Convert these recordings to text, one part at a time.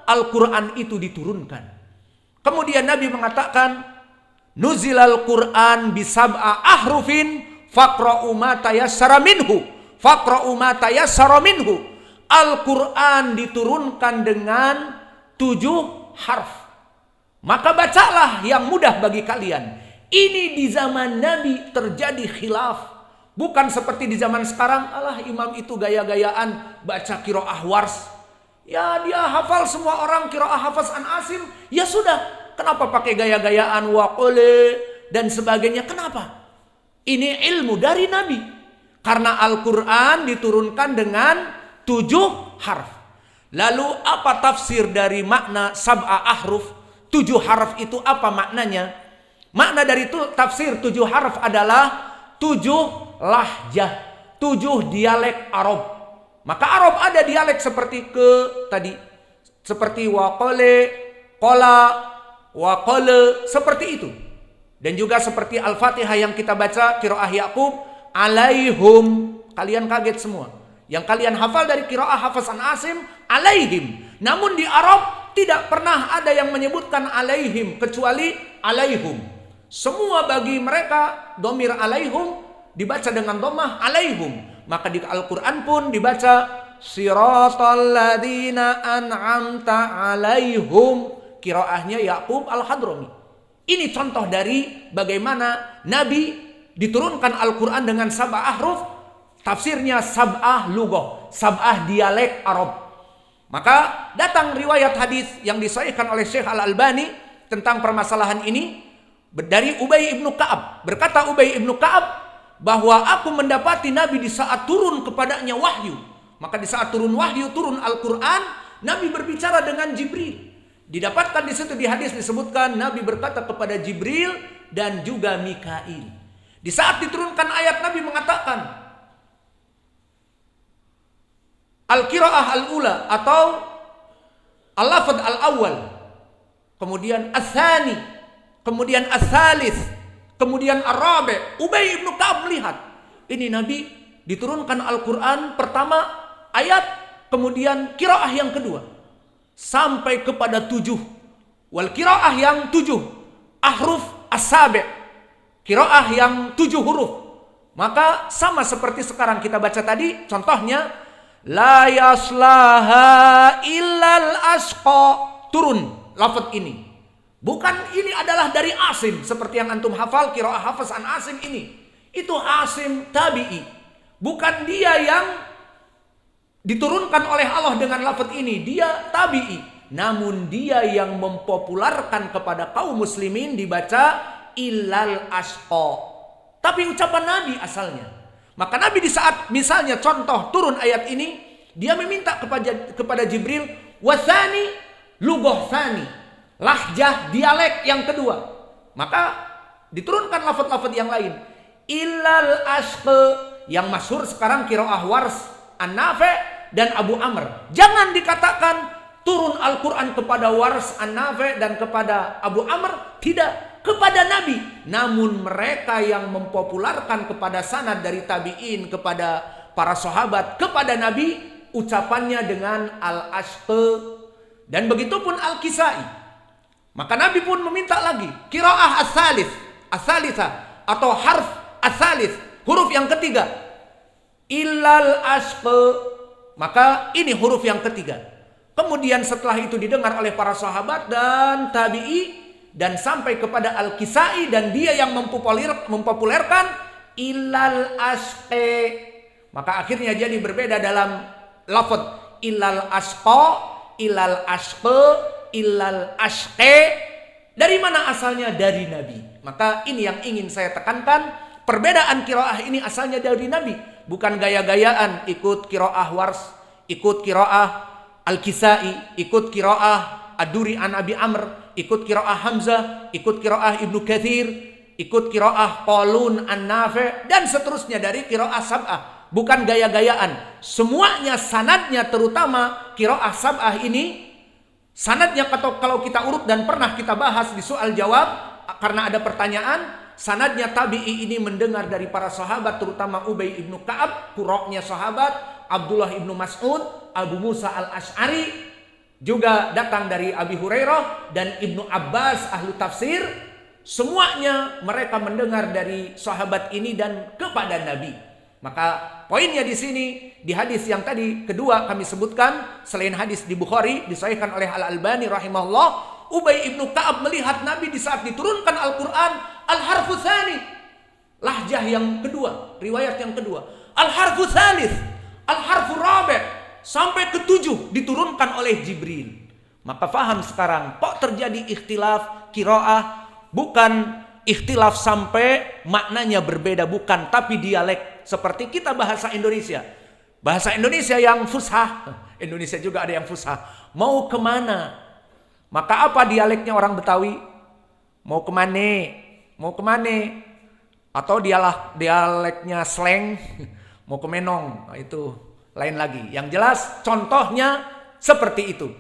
Al-Quran itu diturunkan. Kemudian Nabi mengatakan, nuzilal Quran bisab'a ahrufin faqra'u ma tayassara minhu. Faqra'u ma tayassara minhu. Al-Quran diturunkan dengan 7 harf. Maka bacalah yang mudah bagi kalian. Ini di zaman Nabi terjadi khilaf. Bukan seperti di zaman sekarang, alah imam itu gaya-gayaan baca qiraah wars. Ya dia hafal semua orang qiraah hafaz an Asim. Ya sudah, kenapa pakai gaya-gayaan waqole dan sebagainya? Kenapa? Ini ilmu dari Nabi. Karena Al-Quran diturunkan dengan 7 harf. Lalu apa tafsir dari makna sab'a ahruf? 7 harf itu apa maknanya? Makna dari itu tafsir 7 harf adalah 7 lahjah, 7 dialek Arab. Maka Arab ada dialek seperti tadi, seperti waqale, qala, waqale, seperti itu. Dan juga seperti Al-Fatihah yang kita baca qiraah Yaqub, alaihum. Kalian kaget semua. Yang kalian hafal dari qiraah Hafaz an Asim, alaihim. Namun di Arab tidak pernah ada yang menyebutkan alaihim kecuali alaihum. Semua bagi mereka domir alaihum dibaca dengan dhammah alaihum. Maka di Al-Quran pun dibaca siratal ladzina an'amta alaihum. Qiraahnya Yaqub Al-Hadrami. Ini contoh dari bagaimana Nabi diturunkan Al-Quran dengan sab'ah ahruf. Tafsirnya sab'ah lughah, sab'ah dialek Arab. Maka datang riwayat hadis yang disahihkan oleh Syekh Al-Albani tentang permasalahan ini dari Ubay ibnu Ka'ab. Berkata Ubay ibnu Ka'ab bahwa aku mendapati Nabi di saat turun kepadanya wahyu. Maka di saat turun wahyu, turun Al-Quran, Nabi berbicara dengan Jibril. Didapatkan di situ di hadis disebutkan Nabi berkata kepada Jibril dan juga Mikail. Di saat diturunkan ayat, Nabi mengatakan Al-Qiraah al-ula atau Al-Lafadh al-awwal, kemudian As-Thani, kemudian As-Thalith, kemudian Ar-Rabi'. Ubay ibnu Ka'ab melihat ini Nabi diturunkan Al-Quran pertama ayat, kemudian qiraah yang kedua sampai kepada 7. Wal qiraah yang 7 ahruf as-sabi', qiraah yang 7 huruf. Maka sama seperti sekarang kita baca tadi, contohnya la yaslaha illal asqa, turun lafaz ini. Bukan ini adalah dari Asim seperti yang antum hafal qiraah Hafaz an Asim ini. Itu Asim tabi'i. Bukan dia yang diturunkan oleh Allah dengan lafaz ini, dia tabi'i. Namun dia yang mempopularkan kepada kaum muslimin dibaca illal asqa. Tapi ucapan Nabi asalnya. Maka Nabi di saat misalnya contoh turun ayat ini, dia meminta kepada Jibril wasani lughah tsani, lahjah dialek yang kedua. Maka diturunkan lafaz-lafaz yang lain. Illal asqa, yang masyhur sekarang qiraah Wars, An-Nafi' dan Abu Amr. Jangan dikatakan turun Al-Quran kepada Wars, An-Nafi' dan kepada Abu Amr. Tidak. Kepada Nabi. Namun mereka yang mempopularkan kepada sanad dari tabi'in kepada para sahabat kepada Nabi, ucapannya dengan al-asqa. Dan begitupun al-kisai. Maka Nabi pun meminta lagi qiraah as-salits, as-salisah atau harf as-salis, huruf yang ketiga. Illal asqa. Maka ini huruf yang ketiga. Kemudian setelah itu didengar oleh para sahabat dan tabi'i dan sampai kepada Al-Kisai, dan dia yang mempopulerkan illal asqa. Maka akhirnya jadi berbeda dalam lafaz illal asqa, illal asqa, illal asqa. Dari mana asalnya? Dari Nabi. Maka ini yang ingin saya tekankan, perbedaan qiraah ini asalnya dari Nabi, bukan gaya-gayaan ikut qiraah Wars, ikut qiraah Al-Kisai, ikut qiraah Ad-Duri an Abi Amr, ikut qiraah Hamzah, ikut qiraah Ibnu Katsir, ikut qiraah Qalun an-Nafi' dan seterusnya dari qiraah sab'ah. Bukan gaya-gayaan. Semuanya sanadnya, terutama qiraah sab'ah ini sanadnya, kalau kita urut dan pernah kita bahas di soal jawab karena ada pertanyaan, sanadnya tabi'i ini mendengar dari para sahabat, terutama Ubay ibnu Ka'ab, qurra'nya sahabat, Abdullah ibnu Mas'ud, Abu Musa al-Ash'ari, juga datang dari Abi Hurairah dan Ibnu Abbas ahlu tafsir. Semuanya mereka mendengar dari sahabat ini dan kepada Nabi. Maka poinnya di sini, di hadis yang tadi kedua kami sebutkan, selain hadis di Bukhari disahihkan oleh Al-Albani rahimahullah, Ubay ibnu Ka'ab melihat Nabi di saat diturunkan Al-Quran, al-harfu tsani, lahjah yang kedua, riwayat yang kedua, al-harfu tsalits, al-harfu rabi', sampai ke-7 diturunkan oleh Jibril. Maka faham sekarang kok terjadi ikhtilaf qiraah, bukan ikhtilaf sampai maknanya berbeda, bukan, tapi dialek. Seperti kita bahasa Indonesia. Bahasa Indonesia yang fushah, Indonesia juga ada yang fushah. Mau kemana? Maka apa dialeknya orang Betawi? Mau kemana? Mau kemana? Atau dialeknya slang, mau ke Menong. Nah, itu lain lagi. Yang jelas contohnya seperti itu.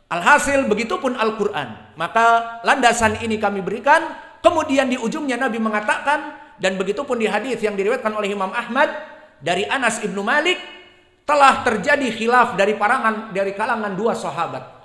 Alhasil begitupun Al-Quran. Maka landasan ini kami berikan. Kemudian di ujungnya Nabi mengatakan, dan begitupun di hadis yang diriwayatkan oleh Imam Ahmad dari Anas ibnu Malik, telah terjadi khilaf dari kalangan dua sahabat.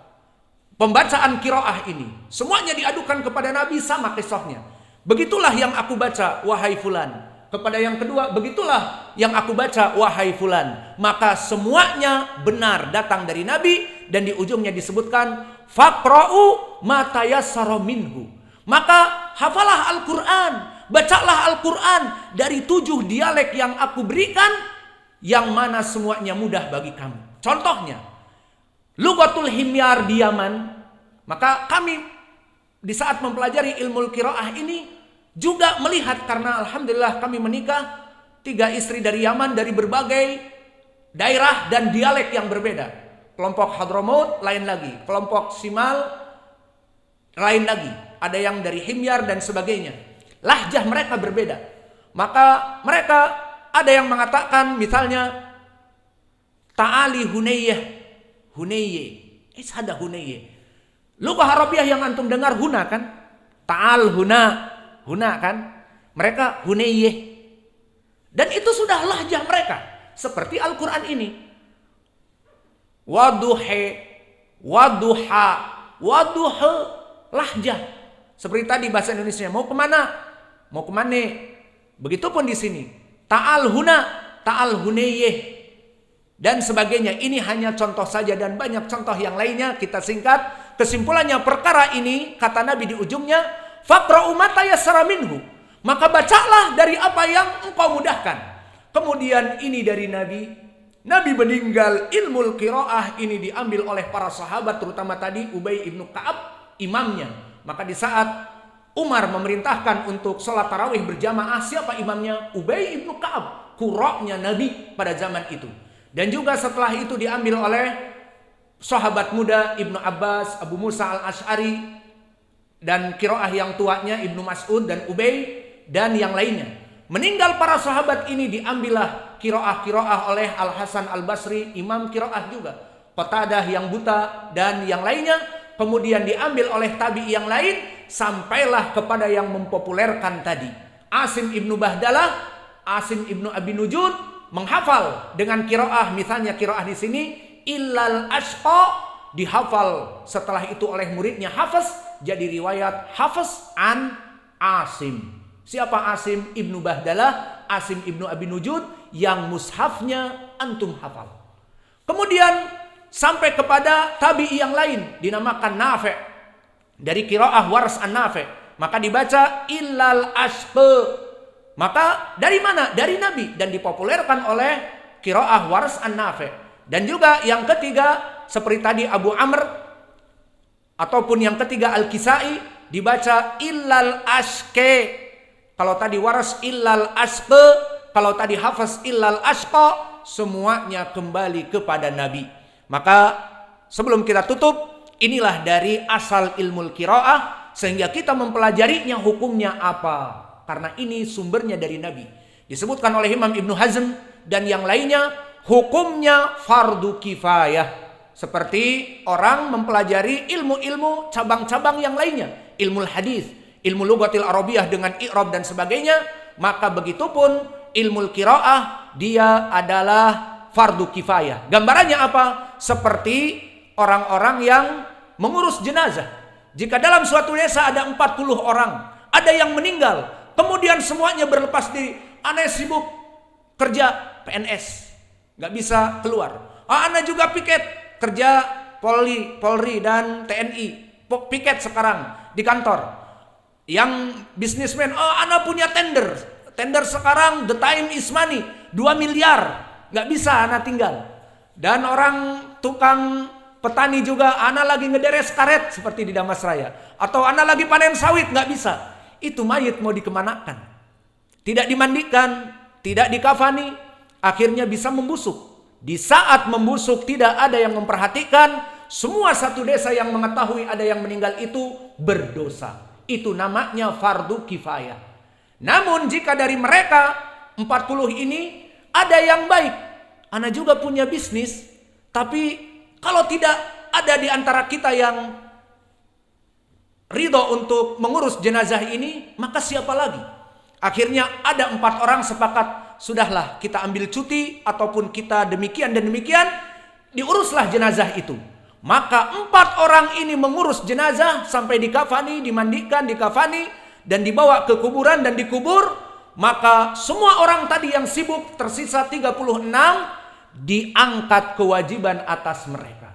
Pembacaan qiraah ini semuanya diadukan kepada Nabi sama kisahnya. Begitulah yang aku baca wahai fulan. Kepada yang kedua, begitulah yang aku baca wahai fulan. Maka semuanya benar datang dari Nabi, dan di ujungnya disebutkan faqra'u ma tayassara minhu. Maka hafalah Al-Quran, bacalah Al-Quran dari 7 dialek yang aku berikan, yang mana semuanya mudah bagi kamu. Contohnya, Lughatul Himyar di Yaman. Maka kami di saat mempelajari ilmu qiraah ini juga melihat, karena alhamdulillah kami menikah 3 istri dari Yaman, dari berbagai daerah dan dialek yang berbeda. Kelompok Hadramaut lain lagi, kelompok Simal lain lagi, ada yang dari Himyar dan sebagainya. Lahjah mereka berbeda. Maka mereka ada yang mengatakan misalnya ta'ali hunayyah, hunayye. Ada hunayye. Lughah Arabiah yang antum dengar huna kan? Ta'al huna kan? Mereka hunayye. Dan itu sudah lahjah mereka. Seperti Al-Quran ini. Waduhe, waduha, waduhe, lahjah. Seperti tadi bahasa Indonesia, mau kemana? Mau kemana? Begitupun di sini. Ta'al huna, ta'al hunayyeh. Dan sebagainya. Ini hanya contoh saja, dan banyak contoh yang lainnya kita singkat. Kesimpulannya perkara ini, kata Nabi di ujungnya, faqra'u ma tayassara minhu. Maka bacalah dari apa yang engkau mudahkan. Kemudian ini dari Nabi. Nabi meninggal, ilmu qiraah ini diambil oleh para sahabat, terutama tadi Ubay ibnu Ka'ab, imamnya. Maka di saat Umar memerintahkan untuk sholat tarawih berjamaah, siapa imamnya? Ubay ibnu Ka'ab, qurra'nya Nabi pada zaman itu. Dan juga setelah itu diambil oleh sahabat muda Ibnu Abbas, Abu Musa al-Ash'ari, dan qiraah yang tuanya Ibnu Mas'ud dan Ubay dan yang lainnya. Meninggal para sahabat ini, diambillah qiraah oleh Al-Hasan al-Basri, imam qiraah juga, Qatadah yang buta dan yang lainnya. Kemudian diambil oleh tabi'i yang lain, sampailah kepada yang mempopulerkan tadi. Asim ibnu Bahdalah, Asim ibnu Abi Nujud menghafal dengan qiraah, misalnya qiraah di sini illal ashqa, dihafal setelah itu oleh muridnya Hafiz, jadi riwayat Hafiz an Asim. Siapa Asim ibnu Bahdalah? Asim ibnu Abi Nujud yang mushafnya antum hafal. Kemudian sampai kepada tabi'i yang lain dinamakan Nafi', dari qiraah Wars an-Nafi', maka dibaca illal ashqa. Maka dari mana? Dari Nabi, dan dipopulerkan oleh qiraah Wars an-Nafi'. Dan juga yang ketiga seperti tadi Abu Amr, ataupun yang ketiga Al-Kisai, dibaca illal ashqa. Kalau tadi Wars illal ashqa, kalau tadi Hafiz illal ashqa, semuanya kembali kepada Nabi. Maka sebelum kita tutup, inilah dari asal ilmu qiraah, sehingga kita mempelajarinya hukumnya apa. Karena ini sumbernya dari Nabi. Disebutkan oleh Imam Ibnu Hazm dan yang lainnya, hukumnya fardu kifayah. Seperti orang mempelajari ilmu-ilmu cabang-cabang yang lainnya. Ilmu hadis, ilmu lughatil arabiyah dengan i'rab dan sebagainya. Maka begitupun ilmu qiraah, dia adalah fardu kifayah. Gambarannya apa? Seperti orang-orang yang mengurus jenazah. Jika dalam suatu desa ada 40 orang, ada yang meninggal, kemudian semuanya berlepas diri, ana sibuk kerja PNS, nggak bisa keluar. Ana juga piket kerja Polri dan TNI, piket sekarang di kantor. Yang bisnismen, ana punya tender sekarang, the time is money, 2 miliar, nggak bisa ana tinggal. Dan orang tukang petani juga, ana lagi ngederes karet seperti di Damas Raya, atau ana lagi panen sawit, nggak bisa. Itu mayit mau dikemanakan? Tidak dimandikan, tidak dikafani, akhirnya bisa membusuk. Di saat membusuk tidak ada yang memperhatikan, semua satu desa yang mengetahui ada yang meninggal itu berdosa. Itu namanya fardu kifayah. Namun jika dari mereka 40 ini ada yang baik, ana juga punya bisnis, tapi kalau tidak ada di antara kita yang ridho untuk mengurus jenazah ini, maka siapa lagi? Akhirnya ada 4 orang sepakat, sudahlah kita ambil cuti ataupun kita demikian dan demikian, diuruslah jenazah itu. Maka 4 orang ini mengurus jenazah sampai dikafani, dimandikan, dikafani, dan dibawa ke kuburan dan dikubur. Maka semua orang tadi yang sibuk, tersisa 36, diangkat kewajiban atas mereka.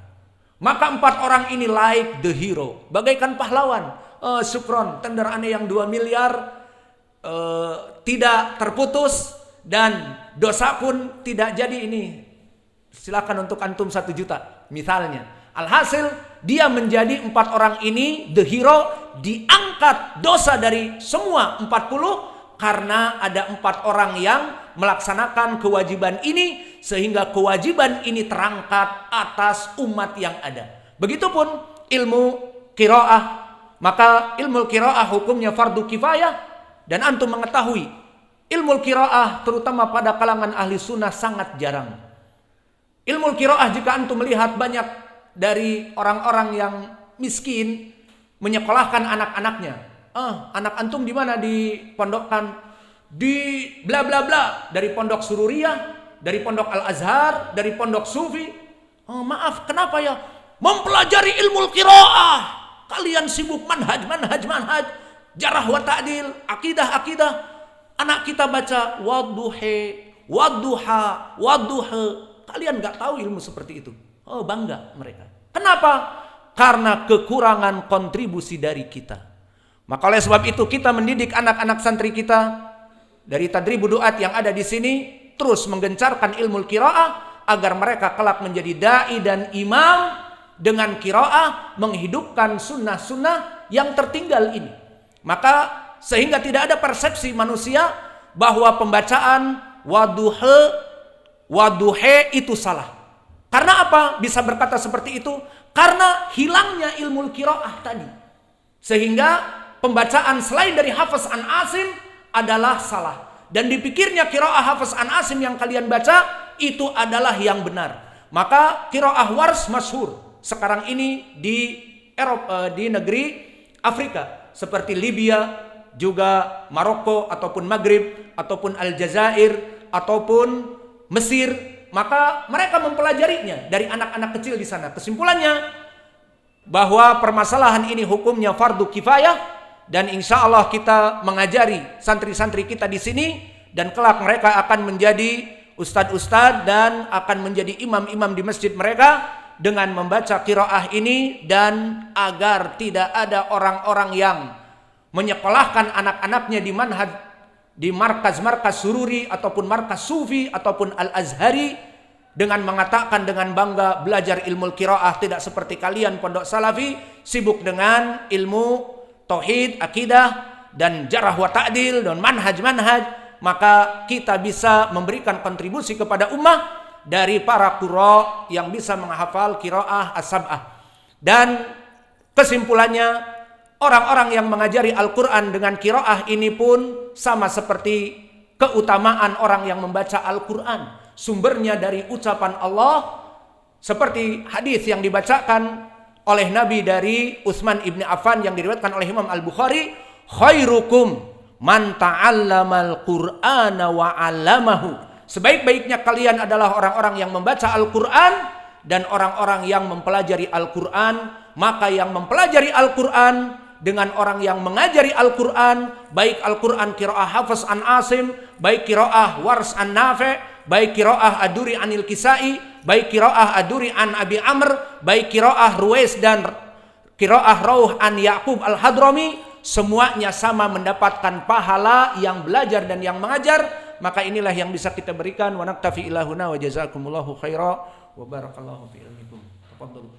Maka 4 orang ini like the hero, bagaikan pahlawan. Syukron, tender aneh yang 2 miliar tidak terputus dan dosa pun tidak jadi ini. Silakan untuk antum 1 juta misalnya. Alhasil dia menjadi 4 orang ini the hero, diangkat dosa dari semua 40 karena ada 4 orang yang melaksanakan kewajiban ini, sehingga kewajiban ini terangkat atas umat yang ada. Begitupun ilmu qiraah, maka ilmu qiraah hukumnya fardu kifayah, dan antum mengetahui ilmu qiraah terutama pada kalangan ahli sunnah sangat jarang. Ilmu qiraah jika antum melihat banyak dari orang-orang yang miskin menyekolahkan anak-anaknya. Anak antum di mana dipondokkan? Di bla bla bla, dari pondok Sururiyah, dari pondok Al-Azhar, dari pondok Sufi. Maaf, kenapa ya? Mempelajari ilmu qiraah. Kalian sibuk manhaj, jarah wa ta'dil, akidah. Anak kita baca wadduha. Kalian nggak tahu ilmu seperti itu. Bangga mereka. Kenapa? Karena kekurangan kontribusi dari kita. Maka oleh sebab itu kita mendidik anak-anak santri kita dari Tadribu Duat yang ada di sini terus menggencarkan ilmu qiraah agar mereka kelak menjadi dai dan imam dengan qiraah, menghidupkan sunnah-sunnah yang tertinggal ini. Maka sehingga tidak ada persepsi manusia bahwa pembacaan waduhe itu salah. Karena apa bisa berkata seperti itu? Karena hilangnya ilmu qiraah tadi. Sehingga pembacaan selain dari Hafiz an Asim adalah salah. Dan dipikirnya qiraah Hafiz an Asim yang kalian baca itu adalah yang benar. Maka qiraah Wars masyhur sekarang ini di Eropa, di negeri Afrika seperti Libya, juga Maroko ataupun Maghrib ataupun Aljazair ataupun Mesir. Maka mereka mempelajarinya dari anak-anak kecil di sana. Kesimpulannya bahwa permasalahan ini hukumnya fardu kifayah, dan insya Allah kita mengajari santri-santri kita di sini, dan kelak mereka akan menjadi ustadz-ustadz dan akan menjadi imam-imam di masjid mereka dengan membaca qiraah ini, dan agar tidak ada orang-orang yang menyekolahkan anak-anaknya di manhaj, di markas-markas sururi ataupun markas sufi ataupun al-azhari dengan mengatakan dengan bangga belajar ilmu qiraah, tidak seperti kalian pondok salafi sibuk dengan ilmu tauhid, akidah dan jarah wa ta'dil dan manhaj. Maka kita bisa memberikan kontribusi kepada ummah dari para qurra yang bisa menghafal qiraah as-sab'ah. Dan kesimpulannya, orang-orang yang mengajari Al-Quran dengan qiraah ini pun sama seperti keutamaan orang yang membaca Al-Quran. Sumbernya dari ucapan Allah, seperti hadis yang dibacakan oleh Nabi dari Utsman ibn Affan yang diriwayatkan oleh Imam Al-Bukhari, khairukum man ta'allamal Qur'ana wa 'allamahu. Sebaik-baiknya kalian adalah orang-orang yang membaca Al-Quran dan orang-orang yang mempelajari Al-Quran. Maka yang mempelajari Al-Quran dengan orang yang mengajari Al-Quran, baik Al-Quran qiraah Hafs an Asim, baik qiraah Wars an Nafi', baik qiraah Aduri anil Kisai, baik qiraah Aduri an Abi Amr, baik qiraah Ruwais dan qiraah Rauh an Ya'qub al-Hadrami, semuanya sama mendapatkan pahala yang belajar dan yang mengajar. Maka inilah yang bisa kita berikan. Wa naktafi ilahuna wa jazakumullahu khaira wa barakallahu fi ilmikum. Tafadhalu.